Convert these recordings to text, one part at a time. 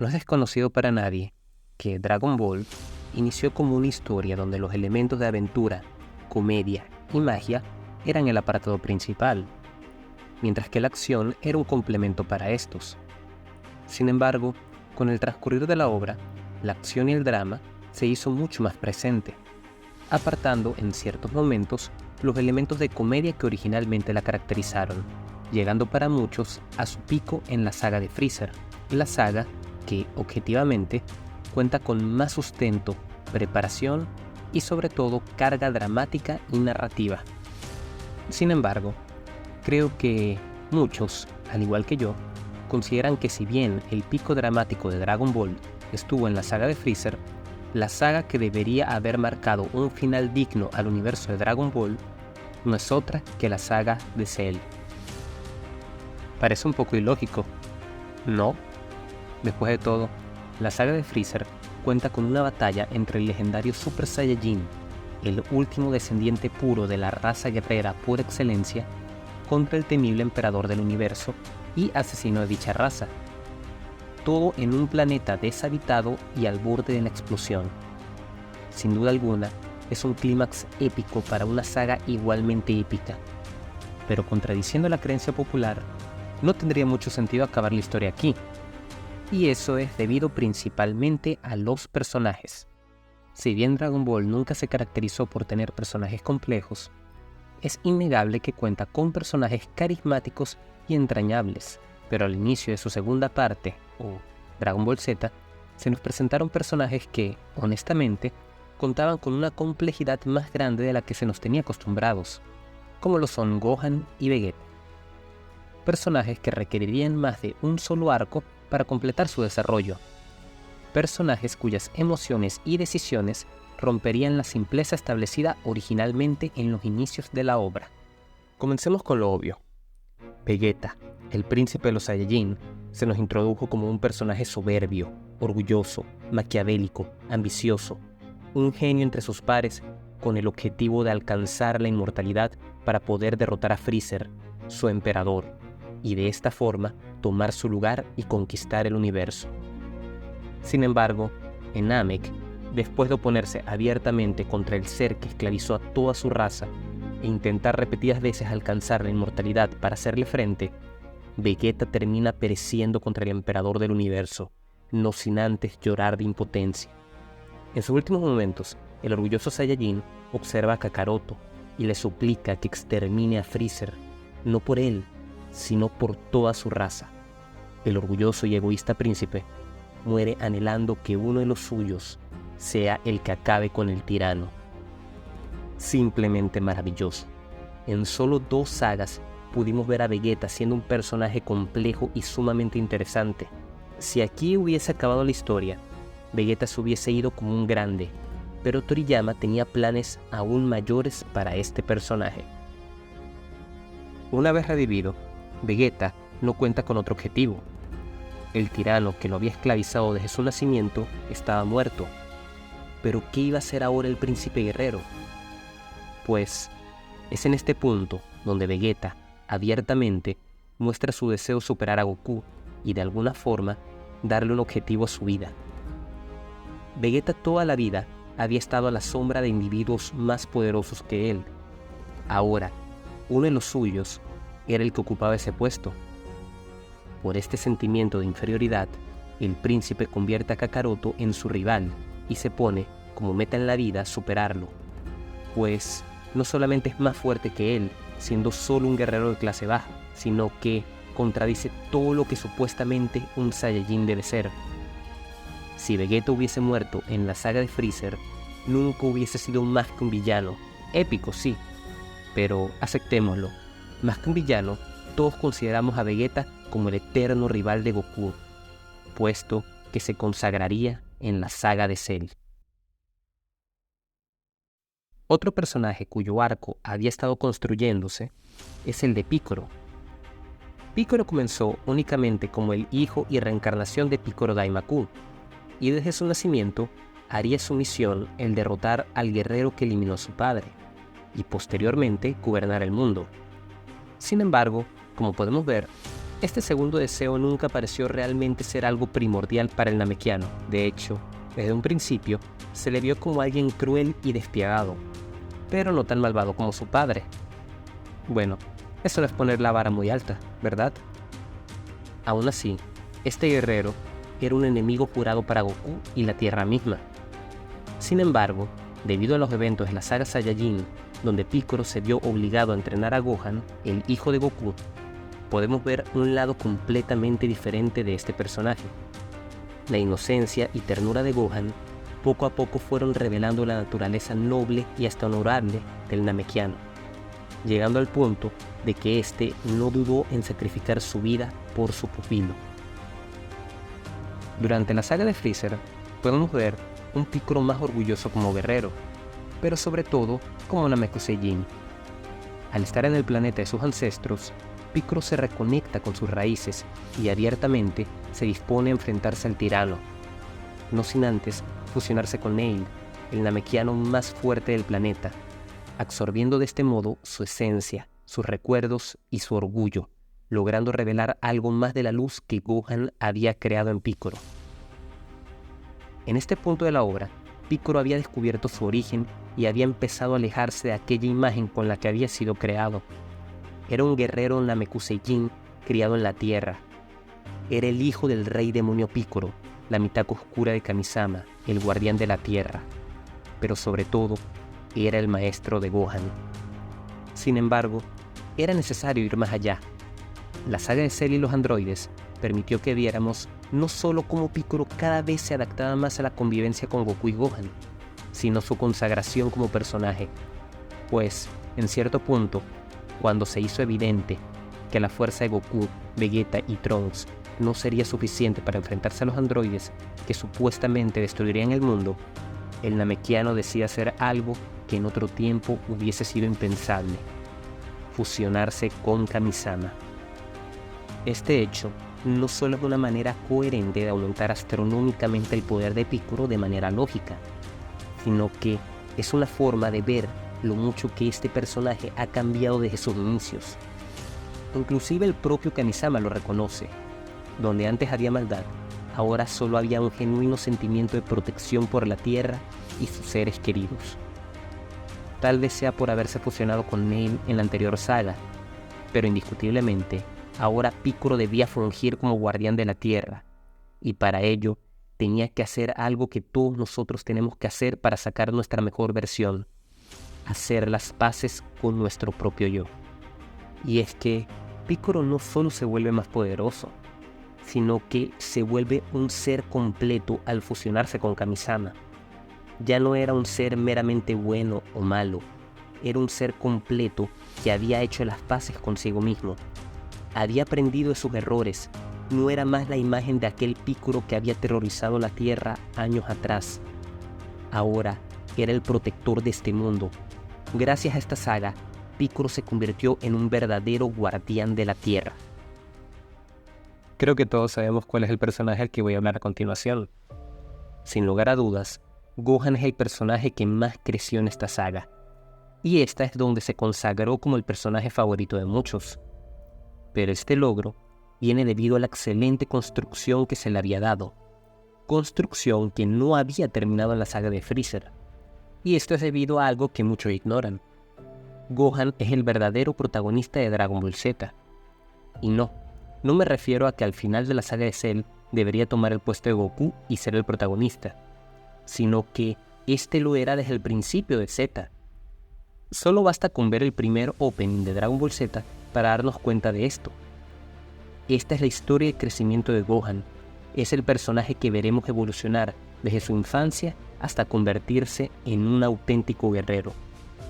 No es desconocido para nadie que Dragon Ball inició como una historia donde los elementos de aventura, comedia y magia eran el apartado principal, mientras que la acción era un complemento para estos. Sin embargo, con el transcurrir de la obra, la acción y el drama se hizo mucho más presente, apartando en ciertos momentos los elementos de comedia que originalmente la caracterizaron, llegando para muchos a su pico en la saga de Freezer, la saga que, objetivamente, cuenta con más sustento, preparación y sobre todo carga dramática y narrativa. Sin embargo, creo que muchos, al igual que yo, consideran que si bien el pico dramático de Dragon Ball estuvo en la saga de Freezer, la saga que debería haber marcado un final digno al universo de Dragon Ball no es otra que la saga de Cell. Parece un poco ilógico, ¿no? Después de todo, la saga de Freezer cuenta con una batalla entre el legendario Super Saiyajin, el último descendiente puro de la raza guerrera por excelencia, contra el temible emperador del universo y asesino de dicha raza. Todo en un planeta deshabitado y al borde de la explosión. Sin duda alguna, es un clímax épico para una saga igualmente épica. Pero contradiciendo la creencia popular, no tendría mucho sentido acabar la historia aquí. Y eso es debido principalmente a los personajes. Si bien Dragon Ball nunca se caracterizó por tener personajes complejos, es innegable que cuenta con personajes carismáticos y entrañables, pero al inicio de su segunda parte, o Dragon Ball Z, se nos presentaron personajes que, honestamente, contaban con una complejidad más grande de la que se nos tenía acostumbrados, como lo son Gohan y Vegeta. Personajes que requerirían más de un solo arco para completar su desarrollo. Personajes cuyas emociones y decisiones romperían la simpleza establecida originalmente en los inicios de la obra. Comencemos con lo obvio. Vegeta, el príncipe de los Saiyajin, se nos introdujo como un personaje soberbio, orgulloso, maquiavélico, ambicioso, un genio entre sus pares con el objetivo de alcanzar la inmortalidad para poder derrotar a Freezer, su emperador, y de esta forma tomar su lugar y conquistar el universo. Sin embargo, en Namek, después de oponerse abiertamente contra el ser que esclavizó a toda su raza e intentar repetidas veces alcanzar la inmortalidad para hacerle frente, Vegeta termina pereciendo contra el emperador del universo, no sin antes llorar de impotencia. En sus últimos momentos, el orgulloso Saiyajin observa a Kakaroto y le suplica que extermine a Freezer, no por él, sino por toda su raza. El orgulloso y egoísta príncipe muere anhelando que uno de los suyos sea el que acabe con el tirano. Simplemente maravilloso. En solo 2 sagas pudimos ver a Vegeta siendo un personaje complejo y sumamente interesante. Si aquí hubiese acabado la historia, Vegeta se hubiese ido como un grande, pero Toriyama tenía planes aún mayores para este personaje. Una vez revivido, Vegeta no cuenta con otro objetivo. El tirano que lo había esclavizado desde su nacimiento estaba muerto. ¿Pero qué iba a hacer ahora el príncipe guerrero? Pues es en este punto donde Vegeta, abiertamente, muestra su deseo de superar a Goku y de alguna forma darle un objetivo a su vida. Vegeta toda la vida había estado a la sombra de individuos más poderosos que él. Ahora, uno de los suyos era el que ocupaba ese puesto. Por este sentimiento de inferioridad, el príncipe convierte a Kakaroto en su rival y se pone como meta en la vida superarlo, pues no solamente es más fuerte que él, siendo solo un guerrero de clase baja, sino que contradice todo lo que supuestamente un Saiyajin debe ser. Si Vegeta hubiese muerto en la saga de Freezer, nunca hubiese sido más que un villano. Épico, sí, pero aceptémoslo. Más que un villano, todos consideramos a Vegeta como el eterno rival de Goku, puesto que se consagraría en la saga de Cell. Otro personaje cuyo arco había estado construyéndose es el de Piccolo. Piccolo comenzó únicamente como el hijo y reencarnación de Piccolo Daimaku, y desde su nacimiento haría su misión el derrotar al guerrero que eliminó a su padre, y posteriormente gobernar el mundo. Sin embargo, como podemos ver, Este segundo deseo nunca pareció realmente ser algo primordial para el Namekiano. De hecho, desde un principio, se le vio como alguien cruel y despiadado, pero no tan malvado como su padre. Bueno, eso no es poner la vara muy alta, ¿verdad? Aún así, este guerrero era un enemigo jurado para Goku y la Tierra misma. Sin embargo, debido a los eventos de la saga Saiyajin, donde Piccolo se vio obligado a entrenar a Gohan, el hijo de Goku, podemos ver un lado completamente diferente de este personaje. La inocencia y ternura de Gohan poco a poco fueron revelando la naturaleza noble y hasta honorable del Namekiano, llegando al punto de que éste no dudó en sacrificar su vida por su pupilo. Durante la saga de Freezer, podemos ver un Piccolo más orgulloso como guerrero, pero sobre todo como Namekusei-jin. Al estar en el planeta de sus ancestros, Piccolo se reconecta con sus raíces y abiertamente se dispone a enfrentarse al tirano, no sin antes fusionarse con Nail, el Namekiano más fuerte del planeta, absorbiendo de este modo su esencia, sus recuerdos y su orgullo, logrando revelar algo más de la luz que Gohan había creado en Piccolo. En este punto de la obra, Piccolo había descubierto su origen y había empezado a alejarse de aquella imagen con la que había sido creado. Era un guerrero Namekusei-jin criado en la Tierra. Era el hijo del rey demonio Piccolo, la mitad oscura de Kamisama, el guardián de la Tierra. Pero sobre todo, era el maestro de Gohan. Sin embargo, era necesario ir más allá. La saga de Cell y los androides permitió que viéramos no solo cómo Piccolo cada vez se adaptaba más a la convivencia con Goku y Gohan, sino su consagración como personaje. Pues, en cierto punto, cuando se hizo evidente que la fuerza de Goku, Vegeta y Trunks no sería suficiente para enfrentarse a los androides que supuestamente destruirían el mundo, el Namekiano decide hacer algo que en otro tiempo hubiese sido impensable: fusionarse con Kamisama. Este hecho no solo es una manera coherente de aumentar astronómicamente el poder de Piccolo de manera lógica, sino que es una forma de ver lo mucho que este personaje ha cambiado desde sus inicios. Inclusive el propio Kamisama lo reconoce. Donde antes había maldad, ahora solo había un genuino sentimiento de protección por la Tierra y sus seres queridos. Tal vez sea por haberse fusionado con Nail en la anterior saga, pero indiscutiblemente, ahora Piccolo debía fungir como guardián de la Tierra, y para ello tenía que hacer algo que todos nosotros tenemos que hacer para sacar nuestra mejor versión: hacer las paces con nuestro propio yo. Y es que Piccolo no solo se vuelve más poderoso, sino que se vuelve un ser completo al fusionarse con Kamisama. Ya no era un ser meramente bueno o malo, era un ser completo que había hecho las paces consigo mismo. Había aprendido de sus errores, no era más la imagen de aquel Piccolo que había aterrorizado la Tierra años atrás. Ahora era el protector de este mundo. Gracias a esta saga, Piccolo se convirtió en un verdadero guardián de la Tierra. Creo que todos sabemos cuál es el personaje al que voy a hablar a continuación. Sin lugar a dudas, Gohan es el personaje que más creció en esta saga, y esta es donde se consagró como el personaje favorito de muchos. Pero este logro viene debido a la excelente construcción que se le había dado, construcción que no había terminado en la saga de Freezer, y esto es debido a algo que muchos ignoran. Gohan es el verdadero protagonista de Dragon Ball Z, y no me refiero a que al final de la saga de Cell debería tomar el puesto de Goku y ser el protagonista, sino que este lo era desde el principio de Z. Solo basta con ver el primer opening de Dragon Ball Z para darnos cuenta de esto. Esta es la historia de crecimiento de Gohan. Es el personaje que veremos evolucionar desde su infancia hasta convertirse en un auténtico guerrero.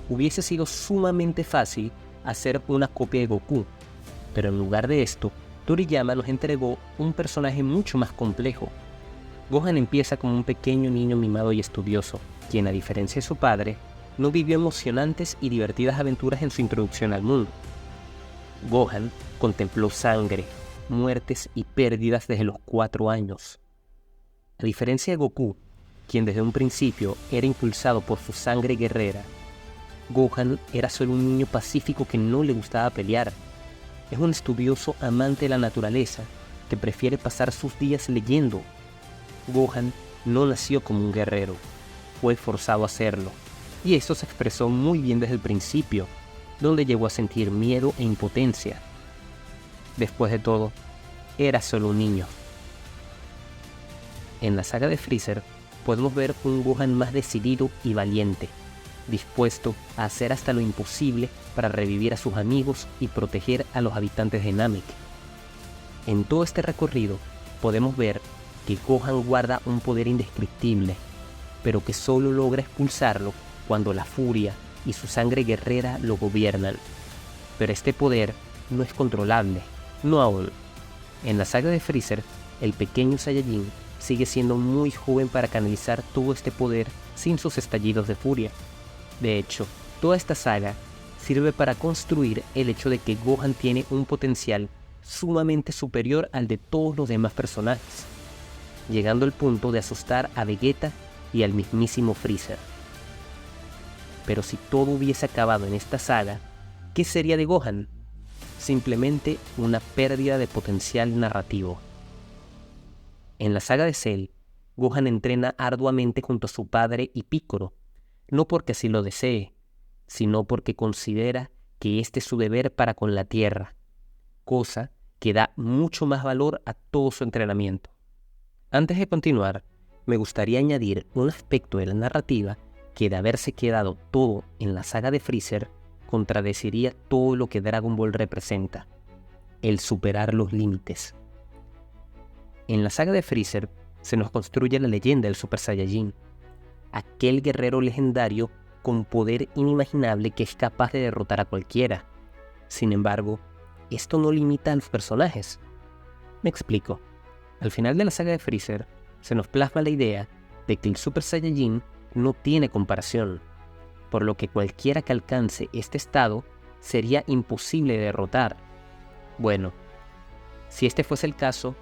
Hubiese sido sumamente fácil hacer una copia de Goku, pero en lugar de esto, Toriyama nos entregó un personaje mucho más complejo. Gohan empieza como un pequeño niño mimado y estudioso, quien a diferencia de su padre, no vivió emocionantes y divertidas aventuras en su introducción al mundo. Gohan contempló sangre, muertes y pérdidas desde los 4 años. A diferencia de Goku, quien desde un principio era impulsado por su sangre guerrera, Gohan era solo un niño pacífico que no le gustaba pelear. es un estudioso amante de la naturaleza que prefiere pasar sus días leyendo. Gohan no nació como un guerrero, fue forzado a hacerlo, y esto se expresó muy bien desde el principio, donde llegó a sentir miedo e impotencia. Después de todo, era solo un niño. En la saga de Freezer, podemos ver un Gohan más decidido y valiente, dispuesto a hacer hasta lo imposible para revivir a sus amigos y proteger a los habitantes de Namek. En todo este recorrido, podemos ver que Gohan guarda un poder indescriptible, pero que solo logra expulsarlo cuando la furia y su sangre guerrera lo gobiernan. Pero este poder no es controlable, no aún. En la saga de Freezer, el pequeño Saiyajin sigue siendo muy joven para canalizar todo este poder sin sus estallidos de furia. De hecho, toda esta saga sirve para construir el hecho de que Gohan tiene un potencial sumamente superior al de todos los demás personajes, llegando al punto de asustar a Vegeta y al mismísimo Freezer. Pero si todo hubiese acabado en esta saga, ¿qué sería de Gohan? Simplemente una pérdida de potencial narrativo. En la saga de Cell, Gohan entrena arduamente junto a su padre y Piccolo, no porque así lo desee, sino porque considera que este es su deber para con la Tierra, cosa que da mucho más valor a todo su entrenamiento. Antes de continuar, me gustaría añadir un aspecto de la narrativa que, de haberse quedado todo en la saga de Freezer, contradeciría todo lo que Dragon Ball representa: el superar los límites. En la saga de Freezer se nos construye la leyenda del Super Saiyajin, aquel guerrero legendario con poder inimaginable que es capaz de derrotar a cualquiera. Sin embargo, esto no limita a los personajes. Me explico. Al final de la saga de Freezer, se nos plasma la idea de que el Super Saiyajin no tiene comparación, por lo que cualquiera que alcance este estado sería imposible de derrotar. Bueno, si este fuese el caso,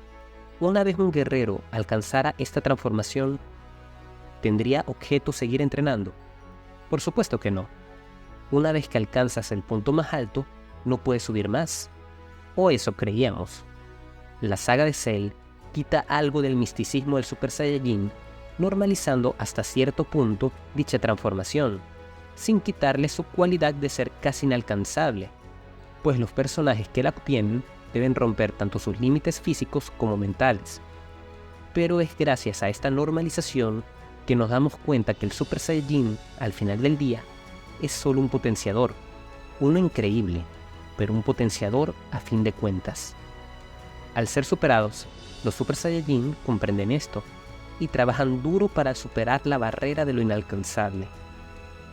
una vez un guerrero alcanzara esta transformación, ¿tendría objeto seguir entrenando? Por supuesto que no. Una vez que alcanzas el punto más alto, no puedes subir más. O eso creíamos. La saga de Cell quita algo del misticismo del Super Saiyajin, normalizando hasta cierto punto dicha transformación, sin quitarle su cualidad de ser casi inalcanzable, pues los personajes que la obtienen deben romper tanto sus límites físicos como mentales. Pero es gracias a esta normalización que nos damos cuenta que el Super Saiyajin, al final del día, es solo un potenciador, uno increíble, pero un potenciador a fin de cuentas. Al ser superados, los Super Saiyajin comprenden esto y trabajan duro para superar la barrera de lo inalcanzable.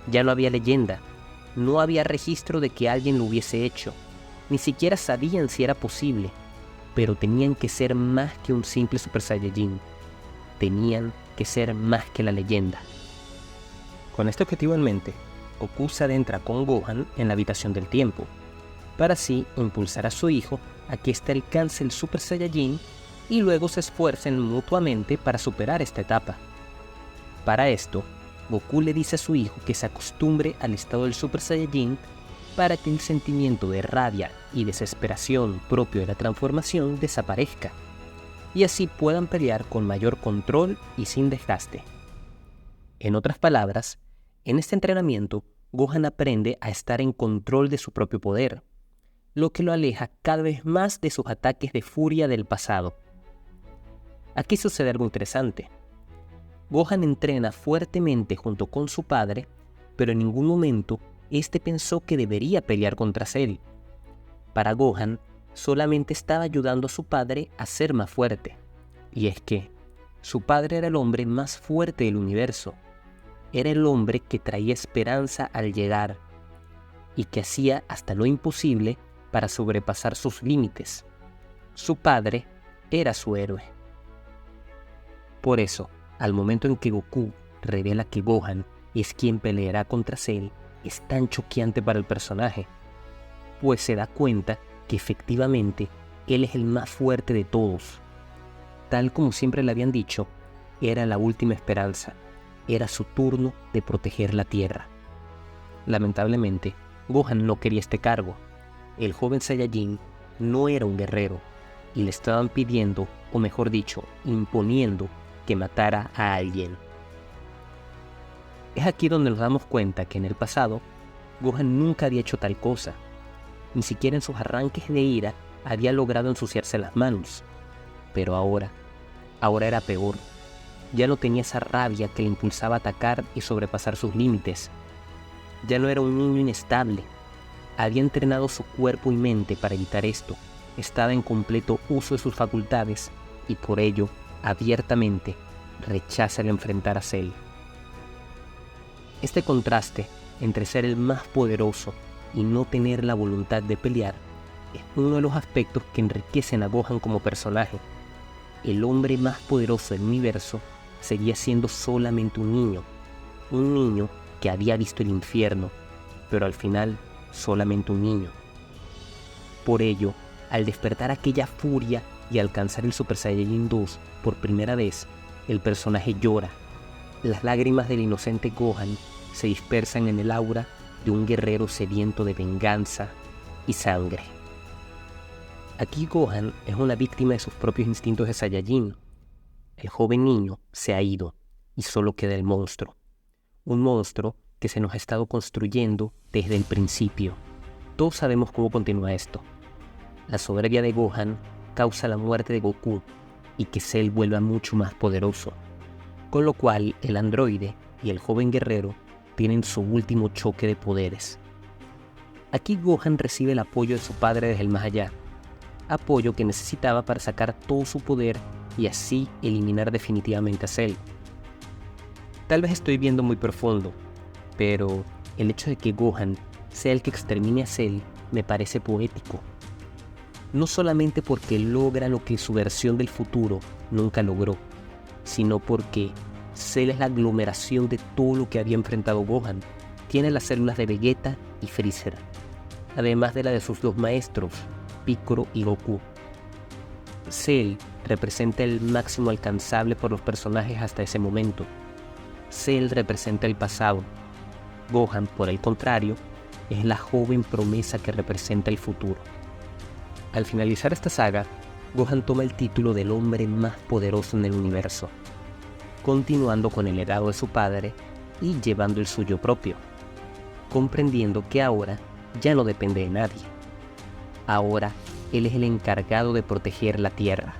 Ya no había leyenda, no había registro de que alguien lo hubiese hecho, ni siquiera sabían si era posible, pero tenían que ser más que un simple Super Saiyajin, tenían que ser más que la leyenda. Con este objetivo en mente, Goku se adentra con Gohan en la habitación del tiempo, para así impulsar a su hijo a que éste alcance el Super Saiyajin y luego se esfuercen mutuamente para superar esta etapa. Para esto, Goku le dice a su hijo que se acostumbre al estado del Super Saiyajin para que el sentimiento de rabia y desesperación propio de la transformación desaparezca, y así puedan pelear con mayor control y sin desgaste. En otras palabras, en este entrenamiento, Gohan aprende a estar en control de su propio poder, lo que lo aleja cada vez más de sus ataques de furia del pasado. Aquí sucede algo interesante. Gohan entrena fuertemente junto con su padre, pero en ningún momento este pensó que debería pelear contra Cell. Para Gohan, solamente estaba ayudando a su padre a ser más fuerte. Y es que su padre era el hombre más fuerte del universo. Era el hombre que traía esperanza al llegar y que hacía hasta lo imposible para sobrepasar sus límites. Su padre era su héroe. Por eso, al momento en que Goku revela que Gohan es quien peleará contra Cell, es tan choqueante para el personaje, pues se da cuenta que efectivamente él es el más fuerte de todos. Tal como siempre le habían dicho, era la última esperanza, era su turno de proteger la Tierra. Lamentablemente, Gohan no quería este cargo. El joven Saiyajin no era un guerrero y le estaban pidiendo, o mejor dicho, imponiendo que matara a alguien. Es aquí donde nos damos cuenta que en el pasado, Gohan nunca había hecho tal cosa. Ni siquiera en sus arranques de ira había logrado ensuciarse las manos. Pero ahora era peor. Ya no tenía esa rabia que le impulsaba a atacar y sobrepasar sus límites. Ya no era un niño inestable. Había entrenado su cuerpo y mente para evitar esto. Estaba en completo uso de sus facultades y por ello, abiertamente, rechaza el enfrentar a Cell. Este contraste entre ser el más poderoso y no tener la voluntad de pelear es uno de los aspectos que enriquecen a Gohan como personaje. El hombre más poderoso del universo seguía siendo solamente un niño que había visto el infierno, pero al final solamente un niño. Por ello, al despertar aquella furia y alcanzar el Super Saiyajin 2 por primera vez, el personaje llora. Las lágrimas del inocente Gohan se dispersan en el aura de un guerrero sediento de venganza y sangre. Aquí Gohan es una víctima de sus propios instintos de Saiyajin. El joven niño se ha ido y solo queda el monstruo. Un monstruo que se nos ha estado construyendo desde el principio. Todos sabemos cómo continúa esto. La soberbia de Gohan causa la muerte de Goku y que Cell vuelva mucho más poderoso. Con lo cual el androide y el joven guerrero tienen su último choque de poderes. Aquí Gohan recibe el apoyo de su padre desde el más allá. Apoyo que necesitaba para sacar todo su poder y así eliminar definitivamente a Cell. Tal vez estoy viendo muy profundo, pero el hecho de que Gohan sea el que extermine a Cell me parece poético. No solamente porque logra lo que su versión del futuro nunca logró, sino porque Cell es la aglomeración de todo lo que había enfrentado Gohan. Tiene las células de Vegeta y Freezer, además de la de sus dos maestros, Piccolo y Goku. Cell representa el máximo alcanzable por los personajes hasta ese momento. Cell representa el pasado. Gohan, por el contrario, es la joven promesa que representa el futuro. Al finalizar esta saga, Gohan toma el título del hombre más poderoso en el universo, continuando con el legado de su padre y llevando el suyo propio, comprendiendo que ahora ya no depende de nadie. Ahora él es el encargado de proteger la Tierra.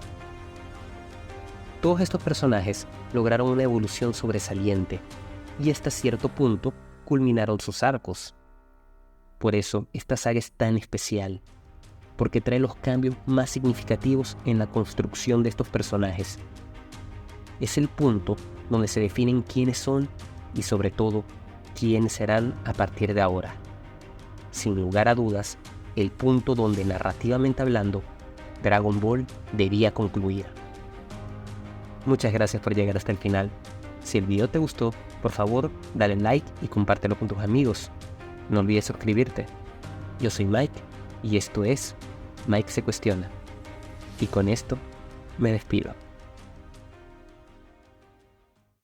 Todos estos personajes lograron una evolución sobresaliente y hasta cierto punto culminaron sus arcos. Por eso esta saga es tan especial, porque trae los cambios más significativos en la construcción de estos personajes. Es el punto donde se definen quiénes son y sobre todo quiénes serán a partir de ahora. Sin lugar a dudas, el punto donde narrativamente hablando, Dragon Ball debía concluir. Muchas gracias por llegar hasta el final. Si el video te gustó, por favor dale like y compártelo con tus amigos. No olvides suscribirte. Yo soy Mike y esto es Mike se cuestiona. Y con esto me despido.